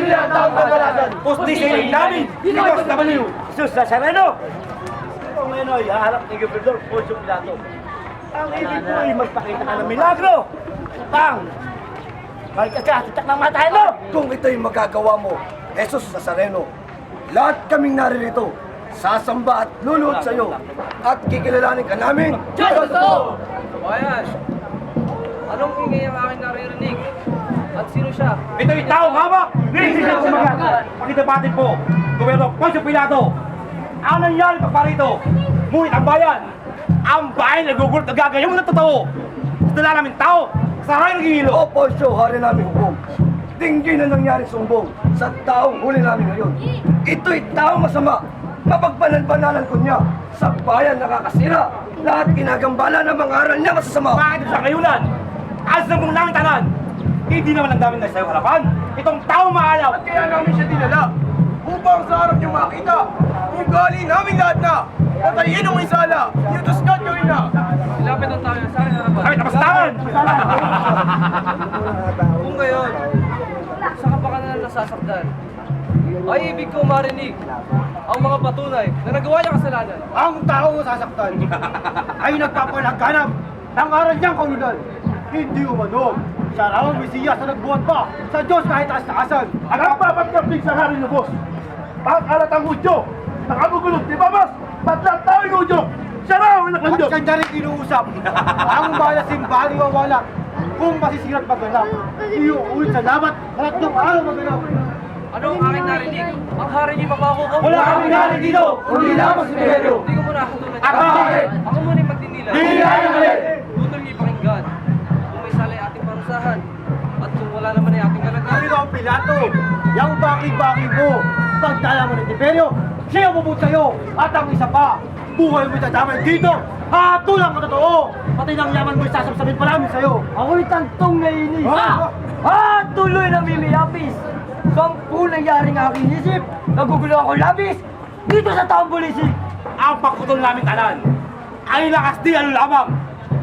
Biblia ang taong kadalasan. Pustisin namin! Diyos W! Jesus Nazareno! Ito ngayon ay haharap ni Gobernador Poncio Pilato. Ang ibig mo ay magpakita ka ng milagro! Pang! Magkakasitak ng matahin mo! Kung ito'y magagawa mo, Jesus Nazareno, lahat kaming naririto, sasamba at luluhod sa iyo at kikilalanin ka namin. Diyos ko! Bayan, anong ingay ang aking naririnig? At sino siya? Ito'y taong hawak! Hindi siya sumagat! Pakitabatin po, Gobernador Poncio Pilato! Ang nangyari pa rito, ngunit ang bayan! Ang bayan nagugulat na gagayon mo ng totoo! Dala namin tao! Sa haray ng hilo! O Poncio, hari namin hukom. Dinggin na nangyari sumbong sa taong huli namin ngayon. Ito'y taong masama. Mapagbanan-banalan ko niya. Sa bayan nakakasira. Lahat ginagambala ng mga aral niya masasama. Bakit sa kayunan? As na mong namin tanan! Hindi naman ang dami na sa'yo harapan! Itong taong maalaw! At kaya namin siya dinala upang sa harap niyo makita ugali namin lahat na patayin ang isala. Yutos na gawin na. Ilapit ang tao niya sa aking harapan. Ay, tapastangan! Kung ngayon, sa kapakanan nasasaktan, ay ibig ko marinig ang mga patunay na nagawa niya kasalanan. Ang taong sasaktan ay nagpapalagganap ng aral niyang kaulunan. Hindi umano. Siya raw ang Mesiyas na nagbuhat pa sa Diyos kahit taas-taasan. Ang papatkapig sa hari ng boss! Pag-alat ang udyo! Nakabugulot, di ba, boss? Patlat tao yung udyo! Siya raw ang At nakandyo! kanya rin inuusap ang balasing bali wawala kung masisirat maganap. Iuulit sa labat at ng araw maganap. Ano ang aking narinig? Ang hari niya mapako ko? Wala kami hari dito! Kundi lamang si Pedro. Hindi ko muna katulad. Bakit? Ako muna yung magdinila. Hindi tayo mali! Tutol niyo pakinggan. Kung may salay ating parusahan, at kung wala naman ay ating kalagayan. Pero ang Pilato, yung baki-baki mo, pagdala mo ng imperyo, siya bubut sa'yo. At ang isa pa, buhay mo itadamay dito. Hatulang ko totoo. Pati ng yaman mo isasabsabin pa namin sa'yo. Ako'y tantong nainis. Ha? Tuloy na mimiyapis. Sampu nangyaring aking isip. Nagugulo ako labis. Dito sa taong bulisik. Ang pagkutol namin tanan ay lakas di ano lamang!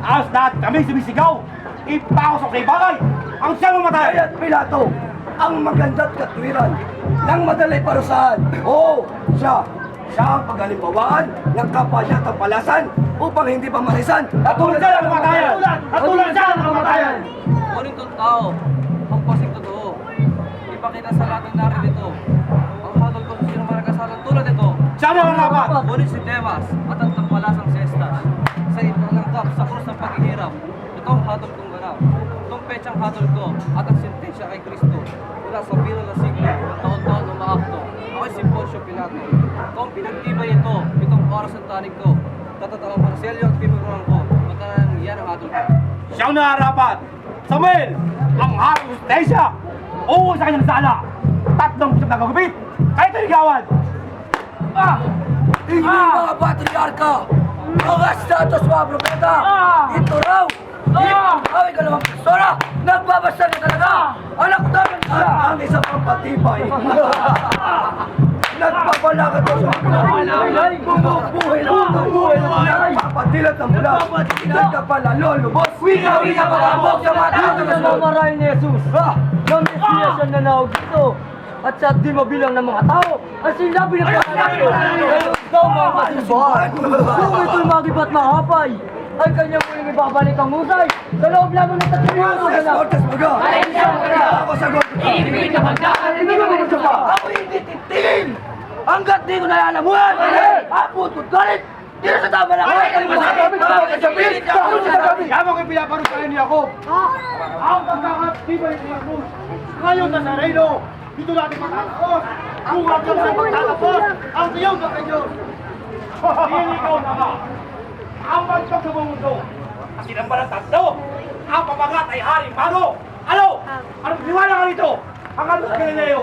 Alas lahat kami sumisigaw! Ipakos sa bagay! Ang siya mamatay! Kaya't Pilato, ang maganda't katwiran ng madalay parusahan. Oo, siya. Siya ang pag-alimbawaan ng kapwa niya at ang palasan upang hindi pa marisan. At tulad siya ng kamatayan! At tulad siya ng kamatayan! Ngunit ang tao, ang pasing totoo. Ipakita sa lahat ng naririto. Ang hatol ko sa sino maragasalan tulad ito. Siya na ang laban! Ngunit si Demas at ang tampalasang Sestas sa ipanangkap sa krus ng paghihirap. Ito ang hatol kong ganap. Itong petsang hatol ko at ang sentensya kay Kristo mula sa biro ng siglo at taon-taon umaakto. Ako'y si Poncio Pilato. Kung pinagtibay ito, itong oras ng tanig ko, katataang Marcelio at pinuruan ko, matanan yan ang hatol ko. Siya ang nararapat! Samuel! Ang harap ng justesya! Oo sa kanyang sala! Tatlong pusap na gagupit! Kahit naligawan! Hindi mga patriarka, mga status mga propeta, ito raw, ang ikalawang persona, nagbabasa na talaga, anak namin siya. Ang isa pang patibay, nagpapalakat ko sa mga bumubuhay na nagpapadilat ng mula, nagkapalalo, lubos, wika pagkabok sa mga tao na Ang marahin ni Jesus. Nang Mesiyas ang nanawag dito. At sa di mabilang ng mga tao, ang sinabi ng Panginoon, kayo ikaw mga kasimbahan. Kung ito'y magibat mahapay, ay kanya muling ibabalik ang husay sa loob lamang ng 3 minuto na lang. Ortas mo ka! Ako sagot! Ibigay ka pagkaan, hindi mo gusto pa. Ako hindi titigil! Hanggat di ko nalalamuhan! Apot ko galit! Dito sa tama lang! Ay, masasabi ko! Kasapit! Yamang yung pinaparusahan niya ako! Ang pagkakatibay niya ako! Ngayon na sa Reyno! Dito natin matatapos! Kung hanggang sa pagtatapos, ang iyong Diyos! Niligaw na ba? Ang bansok sa mundo! At sinamba ng tatlo! Ang pamagat ay Haring Mago! Ano? Anong piniwala ka rito? Ang ano sa Galileo?